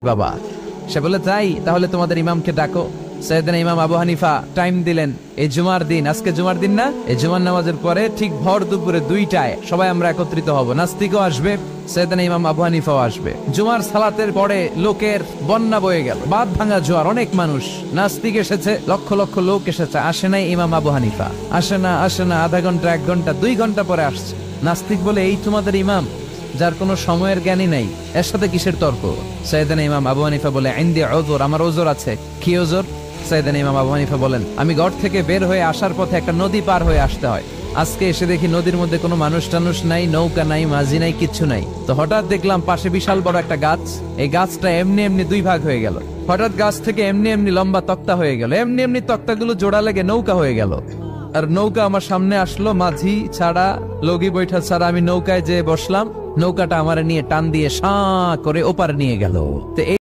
বাবা। সে বলে তাই, তাহলে তোমাদের ইমামকে ডাকো। সাইয়েদনা ইমাম আবু হানিফা টাইম দিলেন, এই জুমার দিন, আজকে জুমার দিন না, এই জুমার নামাজের পরে ঠিক ভর দুপুরে 2টায় সবাই আমরা একত্রিত হব। নাস্তিকও আসবে, সাইয়েদনা ইমাম আবু হানিফাও আসবে। জুমার সালাতের পরে লোকের বন্যা বয়ে গেল, বাঁধ ভাঙা জোয়ার, অনেক মানুষ। নাস্তিক এসেছে, লক্ষ লক্ষ লোক এসেছে, আসে নাই ইমাম আবু হানিফা। আসে না আধা ঘন্টা, 1 ঘন্টা, 2 ঘন্টা পরে আসছে। নাস্তিক বলে, এই তোমাদের ইমাম যার কোনো সময়ের জ্ঞানই নাই, এর সাথে কিসের তর্ক? সাইয়েদনা ইমাম আবু হানিফা বলে, ইনদি উযর, আমার ওজর আছে। কি ওজর? সাইয়েদনা ইমাম আবু হানিফা বলেন, আমি ঘর থেকে বের হয়ে আসার পথে একটা নদী পার হয়ে আসতে হয়। আজকে এসে দেখি নদীর মধ্যে কোনো মানুষ টানুষ নাই, নৌকা নাই, মাঝি নাই, কিচ্ছু নাই। তো হঠাৎ দেখলাম পাশে বিশাল বড় একটা গাছ, এই গাছটা এমনি এমনি 2 ভাগ হয়ে গেল। হঠাৎ গাছ থেকে এমনি এমনি লম্বা তক্তা হয়ে গেল, এমনি এমনি তক্তাগুলো জোড়া লেগে নৌকা হয়ে গেল। আর নৌকা আমার সামনে আসলো, মাঝি ছাড়া, লগি বৈঠা ছাড়া। আমি নৌকায় যেয়ে বসলাম, নৌকাটা আমার নিয়ে টান দিয়ে সাঁ করে ওপারে নিয়ে গেল। তো